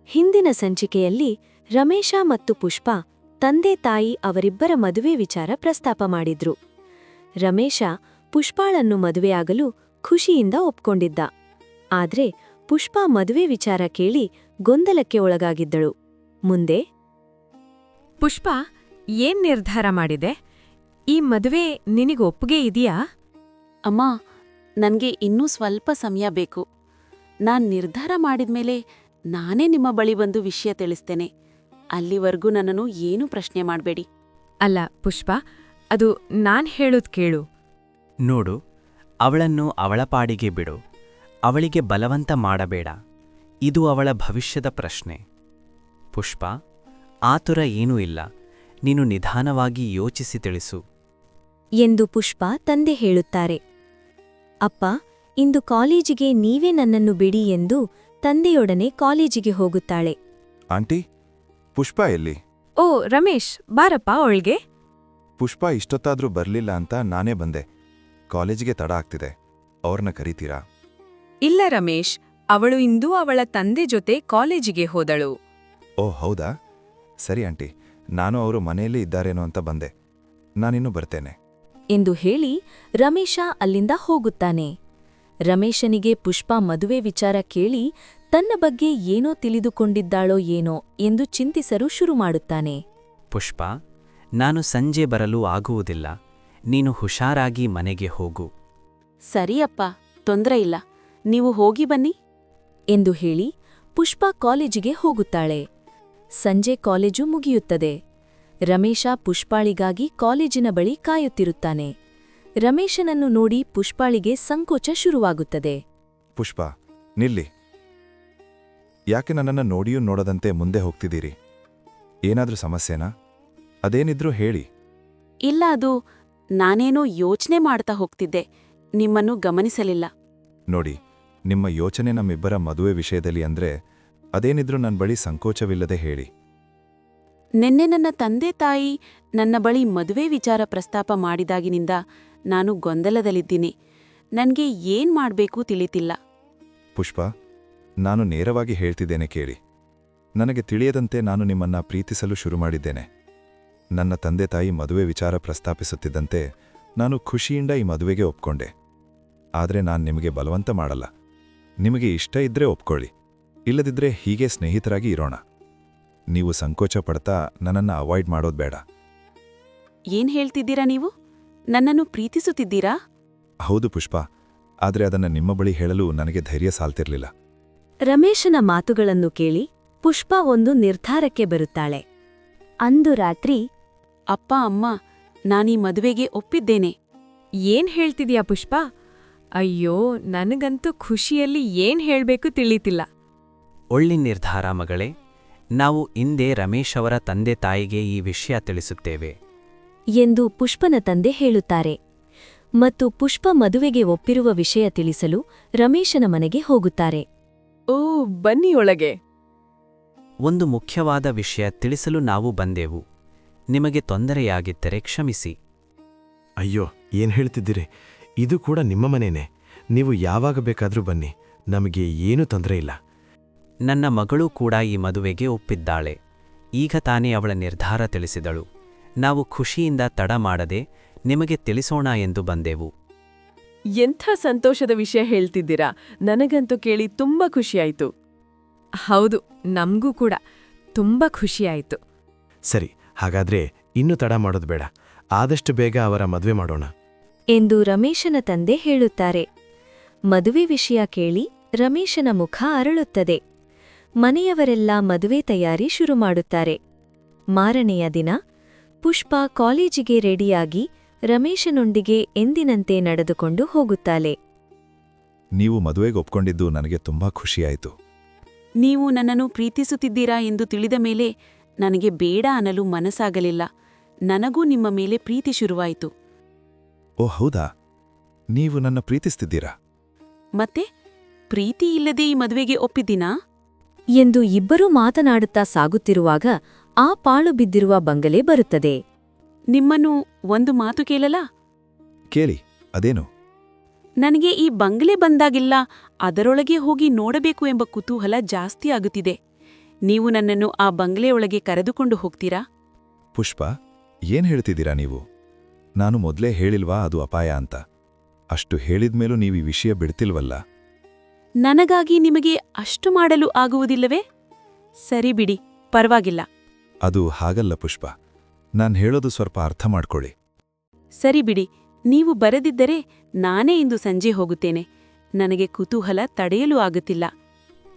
ಹಿಂದಿನ ಸಂಚಿಕೆಯಲ್ಲಿ ರಮೇಶ ಮತ್ತು ಪುಷ್ಪ ತಂದೆ ತಾಯಿ ಅವರಿಬ್ಬರ ಮದುವೆ ವಿಚಾರ ಪ್ರಸ್ತಾಪ ಮಾಡಿದ್ರು. ರಮೇಶ ಪುಷ್ಪಾಳನ್ನು ಮದುವೆಯಾಗಲು ಖುಷಿಯಿಂದ ಒಪ್ಕೊಂಡಿದ್ದ. ಆದ್ರೆ ಪುಷ್ಪ ಮದುವೆ ವಿಚಾರ ಕೇಳಿ ಗೊಂದಲಕ್ಕೆ ಒಳಗಾಗಿದ್ದಳು. ಮುಂದೆ ಪುಷ್ಪ ಏನ್ ನಿರ್ಧಾರ ಮಾಡಿದೆ? ಈ ಮದುವೆ ನಿನಗೆ ಒಪ್ಪಿಗೆ ಇದೆಯಾ? ಅಮ್ಮ, ನನ್ಗೆ ಇನ್ನೂ ಸ್ವಲ್ಪ ಸಮಯ ಬೇಕು. ನಾನ್ ನಿರ್ಧಾರ ಮಾಡಿದ್ಮೇಲೆ ನಾನೇ ನಿಮ್ಮ ಬಳಿ ಬಂದು ವಿಷಯ ತಿಳಿಸ್ತೇನೆ. ಅಲ್ಲಿವರೆಗೂ ನನ್ನನ್ನು ಏನೂ ಪ್ರಶ್ನೆ ಮಾಡಬೇಡಿ. ಅಲ್ಲ ಪುಷ್ಪ, ಅದು ನಾನ್ ಹೇಳೋದ್ ಕೇಳು. ನೋಡು, ಅವಳನ್ನು ಅವಳ ಪಾಡಿಗೆ ಬಿಡು. ಅವಳಿಗೆ ಬಲವಂತ ಮಾಡಬೇಡ. ಇದು ಅವಳ ಭವಿಷ್ಯದ ಪ್ರಶ್ನೆ. ಪುಷ್ಪ, ಆತುರ ಏನೂ ಇಲ್ಲ. ನೀನು ನಿಧಾನವಾಗಿ ಯೋಚಿಸಿ ತಿಳಿಸು ಎಂದು ಪುಷ್ಪ ತಂದೆ ಹೇಳುತ್ತಾರೆ. ಅಪ್ಪ, ಇಂದು ಕಾಲೇಜಿಗೆ ನೀವೇ ನನ್ನನ್ನು ಬಿಡಿ ಎಂದು ತಂದೆಯೊಡನೆ ಕಾಲೇಜಿಗೆ ಹೋಗುತ್ತಾಳೆ. ಆಂಟಿ, ಪುಷ್ಪ ಎಲ್ಲಿ? ಓ ರಮೇಶ್, ಬಾರಪ್ಪ ಒಳ್ಗೆ. ಪುಷ್ಪ ಇಷ್ಟೊತ್ತಾದ್ರೂ ಬರ್ಲಿಲ್ಲ ಅಂತ ನಾನೇ ಬಂದೆ. ಕಾಲೇಜಿಗೆ ತಡ ಆಗ್ತಿದೆ. ಅವ್ರನ್ನ ಕರೀತೀರಾ? ಇಲ್ಲ ರಮೇಶ್, ಅವಳು ಇಂದು ಅವಳ ತಂದೆ ಜೊತೆ ಕಾಲೇಜಿಗೆ ಹೋದಳು. ಓ ಹೌದಾ? ಸರಿ ಆಂಟಿ, ನಾನು ಅವರು ಮನೆಯಲ್ಲೇ ಇದ್ದಾರೇನೋ ಅಂತ ಬಂದೆ. ನಾನಿನ್ನು ಬರ್ತೇನೆ ಎಂದು ಹೇಳಿ ರಮೇಶ ಅಲ್ಲಿಂದ ಹೋಗುತ್ತಾನೆ. ರಮೇಶನಿಗೆ ಪುಷ್ಪ ಮದುವೆ ವಿಚಾರ ಕೇಳಿ ತನ್ನ ಬಗ್ಗೆ ಏನೋ ತಿಳಿದುಕೊಂಡಿದ್ದಾಳೋ ಏನೋ ಎಂದು ಚಿಂತಿಸಲು ಶುರು ಮಾಡುತ್ತಾನೆ. ಪುಷ್ಪ, ನಾನು ಸಂಜೆ ಬರಲು ಆಗುವುದಿಲ್ಲ. ನೀನು ಹುಷಾರಾಗಿ ಮನೆಗೆ ಹೋಗು. ಸರಿಯಪ್ಪ, ತೊಂದರೆ ಇಲ್ಲ. ನೀವು ಹೋಗಿ ಬನ್ನಿ ಎಂದು ಹೇಳಿ ಪುಷ್ಪ ಕಾಲೇಜಿಗೆ ಹೋಗುತ್ತಾಳೆ. ಸಂಜೆ ಕಾಲೇಜು ಮುಗಿಯುತ್ತದೆ. ರಮೇಶ ಪುಷ್ಪಾಳಿಗಾಗಿ ಕಾಲೇಜಿನ ಬಳಿ ಕಾಯುತ್ತಿರುತ್ತಾನೆ. ರಮೇಶನನ್ನು ನೋಡಿ ಪುಷ್ಪಾಳಿಗೆ ಸಂಕೋಚ ಶುರುವಾಗುತ್ತದೆ. ಪುಷ್ಪ, ನಿಲ್ಲಿ. ಯಾಕೆ ನನ್ನನ್ನು ನೋಡಿಯೂ ನೋಡದಂತೆ ಮುಂದೆ ಹೋಗ್ತಿದ್ದೀರಿ? ಏನಾದ್ರೂ ಸಮಸ್ಯೆನಾ? ಅದೇನಿದ್ರೂ ಹೇಳಿ. ಇಲ್ಲ, ಅದು ನಾನೇನೋ ಯೋಚನೆ ಮಾಡ್ತಾ ಹೋಗ್ತಿದ್ದೆ. ನಿಮ್ಮನ್ನು ಗಮನಿಸಲಿಲ್ಲ. ನೋಡಿ, ನಿಮ್ಮ ಯೋಚನೆ ನಮ್ಮಿಬ್ಬರ ಮದುವೆ ವಿಷಯದಲ್ಲಿ ಅಂದ್ರೆ ಅದೇನಿದ್ರೂ ನನ್ನ ಬಳಿ ಸಂಕೋಚವಿಲ್ಲದೆ ಹೇಳಿ. ನಿನ್ನೆ ನನ್ನ ತಂದೆ ತಾಯಿ ನನ್ನ ಬಳಿ ಮದುವೆ ವಿಚಾರ ಪ್ರಸ್ತಾಪ ಮಾಡಿದಾಗಿನಿಂದ ನಾನು ಗೊಂದಲದಲ್ಲಿದ್ದೀನಿ. ನನ್ಗೆ ಏನ್ ಮಾಡ್ಬೇಕು ತಿಳಿತಿಲ್ಲ. ಪುಷ್ಪ, ನಾನು ನೇರವಾಗಿ ಹೇಳ್ತಿದ್ದೇನೆ ಕೇಳಿ. ನನಗೆ ತಿಳಿಯದಂತೆ ನಾನು ನಿಮ್ಮನ್ನ ಪ್ರೀತಿಸಲು ಶುರು ಮಾಡಿದ್ದೇನೆ. ನನ್ನ ತಂದೆ ತಾಯಿ ಮದುವೆ ವಿಚಾರ ಪ್ರಸ್ತಾಪಿಸುತ್ತಿದ್ದಂತೆ ನಾನು ಖುಷಿಯಿಂದ ಈ ಮದುವೆಗೆ ಒಪ್ಕೊಂಡೆ. ಆದ್ರೆ ನಾನು ನಿಮಗೆ ಬಲವಂತ ಮಾಡಲ್ಲ. ನಿಮಗೆ ಇಷ್ಟ ಇದ್ರೆ ಒಪ್ಕೊಳ್ಳಿ, ಇಲ್ಲದಿದ್ರೆ ಹೀಗೆ ಸ್ನೇಹಿತರಾಗಿ ಇರೋಣ. ನೀವು ಸಂಕೋಚ ಪಡ್ತಾ ನನ್ನನ್ನು ಅವಾಯ್ಡ್ ಮಾಡೋದು ಬೇಡ. ಏನ್ ಹೇಳ್ತಿದ್ದೀರಾ ನೀವು? ನನ್ನನ್ನು ಪ್ರೀತಿಸುತ್ತಿದ್ದೀರಾ? ಹೌದು ಪುಷ್ಪ, ಆದ್ರೆ ಅದನ್ನ ನಿಮ್ಮ ಬಳಿ ಹೇಳಲು ನನಗೆ ಧೈರ್ಯ ಸಾಲ್ತಿರ್ಲಿಲ್ಲ. ರಮೇಶನ ಮಾತುಗಳನ್ನು ಕೇಳಿ ಪುಷ್ಪ ಒಂದು ನಿರ್ಧಾರಕ್ಕೆ ಬರುತ್ತಾಳೆ. ಅಂದು ರಾತ್ರಿ ಅಪ್ಪ ಅಮ್ಮ, ನಾನೀ ಮದುವೆಗೆ ಒಪ್ಪಿದ್ದೇನೆ. ಏನ್ ಹೇಳ್ತಿದ್ಯಾ ಪುಷ್ಪ? ಅಯ್ಯೋ, ನನಗಂತೂ ಖುಷಿಯಲ್ಲಿ ಏನ್ ಹೇಳ್ಬೇಕು ತಿಳಿತಿಲ್ಲ. ಒಳ್ಳೆ ನಿರ್ಧಾರ ಮಗಳೇ. ನಾವು ಇಂದೇ ರಮೇಶ್ ಅವರ ತಂದೆ ತಾಯಿಗೆ ಈ ವಿಷಯ ತಿಳಿಸುತ್ತೇವೆ ಎಂದು ಪುಷ್ಪನ ತಂದೆ ಹೇಳುತ್ತಾರೆ. ಮತ್ತು ಪುಷ್ಪ ಮದುವೆಗೆ ಒಪ್ಪಿರುವ ವಿಷಯ ತಿಳಿಸಲು ರಮೇಶನ ಮನೆಗೆ ಹೋಗುತ್ತಾರೆ. ಓ, ಬನ್ನಿ ಒಳಗೆ. ಒಂದು ಮುಖ್ಯವಾದ ವಿಷಯ ತಿಳಿಸಲು ನಾವು ಬಂದೆವು. ನಿಮಗೆ ತೊಂದರೆಯಾಗಿದ್ದರೆ ಕ್ಷಮಿಸಿ. ಅಯ್ಯೋ, ಏನ್ ಹೇಳ್ತಿದ್ದೀರಿ? ಇದು ಕೂಡ ನಿಮ್ಮ ಮನೇನೆ. ನೀವು ಯಾವಾಗ ಬೇಕಾದ್ರೂ ಬನ್ನಿ, ನಮಗೆ ಏನೂ ತೊಂದರೆ ಇಲ್ಲ. ನನ್ನ ಮಗಳೂ ಕೂಡ ಈ ಮದುವೆಗೆ ಒಪ್ಪಿದ್ದಾಳೆ. ಈಗ ತಾನೇ ಅವಳ ನಿರ್ಧಾರ ತಿಳಿಸಿದಳು. ನಾವು ಖುಷಿಯಿಂದ ತಡ ಮಾಡದೆ ನಿಮಗೆ ತಿಳಿಸೋಣ ಎಂದು ಬಂದೆವು. ಎಂಥ ಸಂತೋಷದ ವಿಷಯ ಹೇಳ್ತಿದ್ದೀರಾ! ನನಗಂತೂ ಕೇಳಿ ತುಂಬಾ ಖುಷಿಯಾಯ್ತು. ಹೌದು, ನಮ್ಗೂ ಕೂಡ ತುಂಬಾ ಖುಷಿಯಾಯ್ತು. ಸರಿ, ಹಾಗಾದ್ರೆ ಇನ್ನೂ ತಡ ಮಾಡೋದು ಬೇಡ. ಆದಷ್ಟು ಬೇಗ ಅವರ ಮದುವೆ ಮಾಡೋಣ ಎಂದು ರಮೇಶನ ತಂದೆ ಹೇಳುತ್ತಾರೆ. ಮದುವೆ ವಿಷಯ ಕೇಳಿ ರಮೇಶನ ಮುಖ ಅರಳುತ್ತದೆ. ಮನೆಯವರೆಲ್ಲ ಮದುವೆ ತಯಾರಿ ಶುರು ಮಾಡುತ್ತಾರೆ. ಮಾರನೆಯ ದಿನ ಪುಷ್ಪ ಕಾಲೇಜಿಗೆ ರೆಡಿಯಾಗಿ ರಮೇಶನೊಂದಿಗೆ ಎಂದಿನಂತೆ ನಡೆದುಕೊಂಡು ಹೋಗುತ್ತಾಳೆ. ನೀವು ಮದುವೆಗೆ ಒಪ್ಕೊಂಡಿದ್ದು ನನಗೆ ತುಂಬಾ ಖುಷಿಯಾಯಿತು. ನೀವು ನನ್ನನ್ನು ಪ್ರೀತಿಸುತ್ತಿದ್ದೀರಾ ಎಂದು ತಿಳಿದ ಮೇಲೆ ನನಗೆ ಬೇಡ ಅನ್ನಲು ಮನಸ್ಸಾಗಲಿಲ್ಲ. ನನಗೂ ನಿಮ್ಮ ಮೇಲೆ ಪ್ರೀತಿ ಶುರುವಾಯಿತು. ಓ ಹೌದಾ? ನೀವು ನನ್ನ ಪ್ರೀತಿಸ್ತಿದ್ದೀರಾ? ಮತ್ತೆ ಪ್ರೀತಿ ಇಲ್ಲದೆ ಈ ಮದುವೆಗೆ ಒಪ್ಪಿದ್ದೀನಾ ಎಂದು ಇಬ್ಬರೂ ಮಾತನಾಡುತ್ತಾ ಸಾಗುತ್ತಿರುವಾಗ ಆ ಪಾಳು ಬಿದ್ದಿರುವ ಬಂಗಲೆ ಬರುತ್ತದೆ. ನಿಮ್ಮನ್ನು ಒಂದು ಮಾತು ಕೇಳಲಾ? ಕೇಳಿ, ಅದೇನು? ನನಗೆ ಈ ಬಂಗಲೆ ಬಂದಾಗಿಲ್ಲ ಅದರೊಳಗೆ ಹೋಗಿ ನೋಡಬೇಕು ಎಂಬ ಕುತೂಹಲ ಜಾಸ್ತಿ ಆಗುತ್ತಿದೆ. ನೀವು ನನ್ನನ್ನು ಆ ಬಂಗ್ಲೆಯೊಳಗೆ ಕರೆದುಕೊಂಡು ಹೋಗ್ತೀರಾ? ಪುಷ್ಪ ಏನ್ ಹೇಳ್ತಿದ್ದೀರಾ ನೀವು? ನಾನು ಮೊದಲೇ ಹೇಳಿಲ್ವಾ ಅದು ಅಪಾಯ ಅಂತ? ಅಷ್ಟು ಹೇಳಿದ್ಮೇಲೂ ನೀವು ಈ ವಿಷಯ ಬಿಡ್ತಿಲ್ವಲ್ಲ? ನನಗಾಗಿ ನಿಮಗೆ ಅಷ್ಟು ಮಾಡಲು ಆಗುವುದಿಲ್ಲವೇ? ಸರಿ ಬಿಡಿ, ಪರವಾಗಿಲ್ಲ. ಅದು ಹಾಗಲ್ಲ ಪುಷ್ಪ. ನಾನ್ ಹೇಳೋದು ಸ್ವಲ್ಪ ಅರ್ಥ ಮಾಡ್ಕೊಳ್ಳಿ. ಸರಿ ಬಿಡಿ, ನೀವು ಬರದಿದ್ದರೆ ನಾನೇ ಇಂದು ಸಂಜೆ ಹೋಗುತ್ತೇನೆ. ನನಗೆ ಕುತೂಹಲ ತಡೆಯಲು ಆಗುತ್ತಿಲ್ಲ.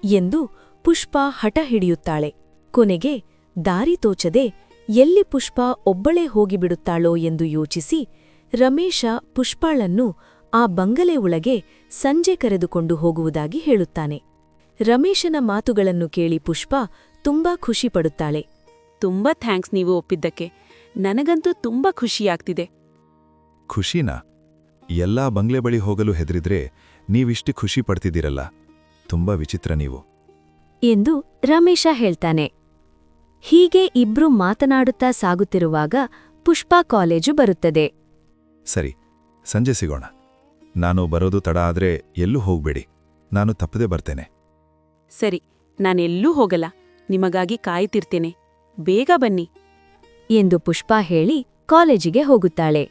ಎಂದು ಪುಷ್ಪ ಹಠ ಹಿಡಿಯುತ್ತಾಳೆ. ಕೊನೆಗೆ ದಾರಿ ತೋಚದೆ ಎಲ್ಲಿ ಪುಷ್ಪ ಒಬ್ಬಳೇ ಹೋಗಿಬಿಡುತ್ತಾಳೋ ಎಂದು ಯೋಚಿಸಿ ರಮೇಶ ಪುಷ್ಪಾಳನ್ನು ಆ ಬಂಗಲೆ ಒಳಗೆ ಸಂಜೆ ಕರೆದುಕೊಂಡು ಹೋಗುವುದಾಗಿ ಹೇಳುತ್ತಾನೆ. ರಮೇಶನ ಮಾತುಗಳನ್ನು ಕೇಳಿ ಪುಷ್ಪ ತುಂಬಾ ಖುಷಿಪಡುತ್ತಾಳೆ. ತುಂಬಾ ಥ್ಯಾಂಕ್ಸ್ ನೀವು ಒಪ್ಪಿದ್ದಕ್ಕೆ. ನನಗಂತೂ ತುಂಬಾ ಖುಷಿಯಾಗ್ತಿದೆ. ಖುಷಿನಾ? ಎಲ್ಲಾ ಬಂಗ್ಲೆ ಬಳಿ ಹೋಗಲು ಹೆದರಿದ್ರೆ ನೀವಿಷ್ಟು ಖುಷಿ ಪಡ್ತಿದ್ದೀರಲ್ಲ, ತುಂಬಾ ವಿಚಿತ್ರ ನೀವು. ಎಂದು ರಮೇಶ ಹೇಳ್ತಾನೆ. ಹೀಗೆ ಇಬ್ರು ಮಾತನಾಡುತ್ತಾ ಸಾಗುತ್ತಿರುವಾಗ ಪುಷ್ಪ ಕಾಲೇಜು ಬರುತ್ತದೆ. ಸರಿ, ಸಂಜೆ ಸಿಗೋಣ. ನಾನು ಬರೋದು ತಡ ಆದ್ರೆ ಎಲ್ಲೂ ಹೋಗ್ಬೇಡಿ. ನಾನು ತಪ್ಪದೆ ಬರ್ತೇನೆ. ಸರಿ, ನಾನೆಲ್ಲೂ ಹೋಗಲ್ಲ. ನಿಮಗಾಗಿ ಕಾಯ್ತಿರ್ತೇನೆ. ಬೇಗ ಬನ್ನಿ. ಎಂದು ಪುಷ್ಪ ಹೇಳಿ ಕಾಲೇಜಿಗೆ ಹೋಗುತ್ತಾಳೆ.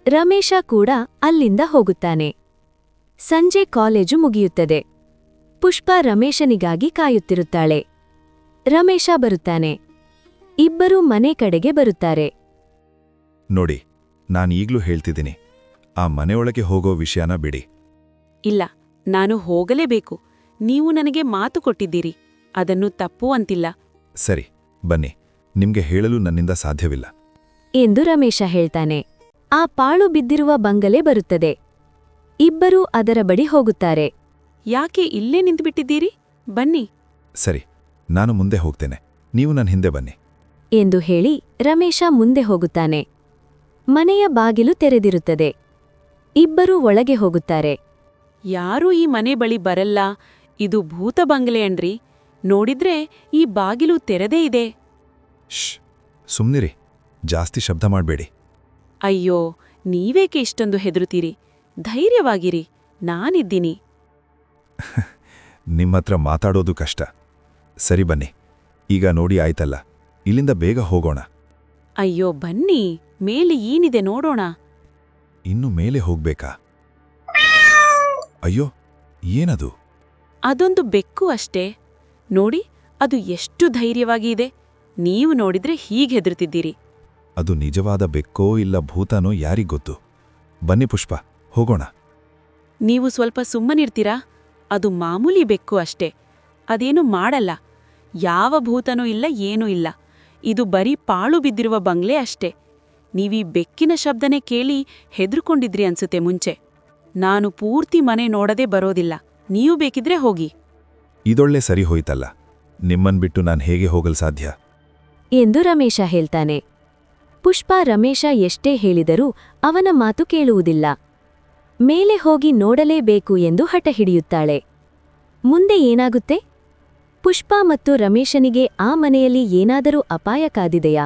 ರಮೇಶ ಕೂಡ ಅಲ್ಲಿಂದ ಹೋಗುತ್ತಾನೆ. ಸಂಜೆ ಕಾಲೇಜು ಮುಗಿಯುತ್ತದೆ. ಪುಷ್ಪ ರಮೇಶನಿಗಾಗಿ ಕಾಯುತ್ತಿರುತ್ತಾಳೆ. ರಮೇಶ ಬರುತ್ತಾನೆ. ಇಬ್ಬರೂ ಮನೆ ಕಡೆಗೆ ಬರುತ್ತಾರೆ. ನೋಡಿ, ನಾನೀಗ್ಲೂ ಹೇಳ್ತಿದ್ದೀನಿ, ಆ ಮನೆಯೊಳಗೆ ಹೋಗೋ ವಿಷಯನ ಬಿಡಿ. ಇಲ್ಲ, ನಾನು ಹೋಗಲೇಬೇಕು. ನೀವು ನನಗೆ ಮಾತು ಕೊಟ್ಟಿದ್ದೀರಿ. ಅದನ್ನು ತಪ್ಪು ಅಂತಿಲ್ಲ. ಸರಿ, ಬನ್ನಿ. ನಿಮ್ಗೆ ಹೇಳಲು ನನ್ನಿಂದ ಸಾಧ್ಯವಿಲ್ಲ. ಎಂದು ರಮೇಶ ಹೇಳ್ತಾನೆ. ಆ ಪಾಳು ಬಿದ್ದಿರುವ ಬಂಗಲೆ ಬರುತ್ತದೆ. ಇಬ್ಬರೂ ಅದರ ಬಳಿ ಹೋಗುತ್ತಾರೆ. ಯಾಕೆ ಇಲ್ಲೇ ನಿಂತುಬಿಟ್ಟಿದ್ದೀರಿ? ಬನ್ನಿ. ಸರಿ, ನಾನು ಮುಂದೆ ಹೋಗ್ತೇನೆ. ನೀವು ನನ್ನ ಹಿಂದೆ ಬನ್ನಿ. ಎಂದು ಹೇಳಿ ರಮೇಶ ಮುಂದೆ ಹೋಗುತ್ತಾನೆ. ಮನೆಯ ಬಾಗಿಲು ತೆರೆದಿರುತ್ತದೆ. ಇಬ್ಬರೂ ಒಳಗೆ ಹೋಗುತ್ತಾರೆ. ಯಾರೂ ಈ ಮನೆ ಬಳಿ ಬರಲ್ಲ. ಇದು ಭೂತ ಬಂಗಲೆ ಅನ್ರಿ. ನೋಡಿದ್ರೆ ಈ ಬಾಗಿಲು ತೆರೆದೇ ಇದೆ. ಶ್, ಸುಮ್ನಿರಿ. ಜಾಸ್ತಿ ಶಬ್ದ ಮಾಡಬೇಡಿ. ಅಯ್ಯೋ, ನೀವೇಕೆ ಇಷ್ಟೊಂದು ಹೆದರುತ್ತೀರಿ? ಧೈರ್ಯವಾಗಿರಿ, ನಾನಿದ್ದೀನಿ. ನಿಮ್ಮತ್ರ ಮಾತಾಡೋದು ಕಷ್ಟ. ಸರಿ, ಬನ್ನಿ. ಈಗ ನೋಡಿ ಆಯ್ತಲ್ಲ, ಇಲ್ಲಿಂದ ಬೇಗ ಹೋಗೋಣ. ಅಯ್ಯೋ, ಬನ್ನಿ. ಮೇಲೆ ಏನಿದೆ ನೋಡೋಣ. ಇನ್ನು ಮೇಲೆ ಹೋಗ್ಬೇಕಾ? ಅಯ್ಯೋ, ಏನದು? ಅದೊಂದು ಬೆಕ್ಕು ಅಷ್ಟೇ. ನೋಡಿ, ಅದು ಎಷ್ಟು ಧೈರ್ಯವಾಗಿ ಇದೆ. ನೀವು ನೋಡಿದ್ರೆ ಹೀಗೆ ಹೆದರುತ್ತಿದ್ದೀರಿ. ಅದು ನಿಜವಾದ ಬೆಕ್ಕೋ ಇಲ್ಲ ಭೂತನೋ ಯಾರಿಗೊತ್ತು. ಬನ್ನಿ ಪುಷ್ಪ, ಹೋಗೋಣ. ನೀವು ಸ್ವಲ್ಪ ಸುಮ್ಮನಿರ್ತೀರಾ? ಅದು ಮಾಮೂಲಿ ಬೆಕ್ಕು ಅಷ್ಟೇ. ಅದೇನು ಮಾಡಲ್ಲ. ಯಾವ ಭೂತನೂ ಇಲ್ಲ, ಏನೂ ಇಲ್ಲ. ಇದು ಬರೀ ಪಾಳು ಬಿದ್ದಿರುವ ಬಂಗ್ಲೆ ಅಷ್ಟೇ. ನೀವೀ ಬೆಕ್ಕಿನ ಶಬ್ದನೇ ಕೇಳಿ ಹೆದರ್ಕೊಂಡಿದ್ರಿ ಅನ್ಸುತ್ತೆ ಮುಂಚೆ. ನಾನು ಪೂರ್ತಿ ಮನೆ ನೋಡದೆ ಬರೋದಿಲ್ಲ. ನೀವು ಬೇಕಿದ್ರೆ ಹೋಗಿ. ಇದೊಳ್ಳೆ ಸರಿ ಹೋಯ್ತಲ್ಲ. ನಿಮ್ಮನ್ ಬಿಟ್ಟು ನಾನು ಹೇಗೆ ಹೋಗಲು ಸಾಧ್ಯ? ಎಂದು ರಮೇಶ ಹೇಳ್ತಾನೆ. ಪುಷ್ಪ ರಮೇಶ ಎಷ್ಟೇ ಹೇಳಿದರೂ ಅವನ ಮಾತು ಕೇಳುವುದಿಲ್ಲ. ಮೇಲೆ ಹೋಗಿ ನೋಡಲೇಬೇಕು ಎಂದು ಹಠ ಹಿಡಿಯುತ್ತಾಳೆ. ಮುಂದೆ ಏನಾಗುತ್ತೆ? ಪುಷ್ಪ ಮತ್ತು ರಮೇಶನಿಗೆ ಆ ಮನೆಯಲ್ಲಿ ಏನಾದರೂ ಅಪಾಯ ಕಾದಿದೆಯಾ?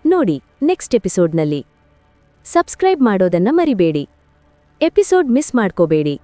ನೋಡಿ ನೆಕ್ಸ್ಟ್ ಎಪಿಸೋಡ್ನಲ್ಲಿ. ಸಬ್ಸ್ಕ್ರೈಬ್ ಮಾಡೋದನ್ನ ಮರಿಬೇಡಿ. ಎಪಿಸೋಡ್ ಮಿಸ್ ಮಾಡ್ಕೋಬೇಡಿ.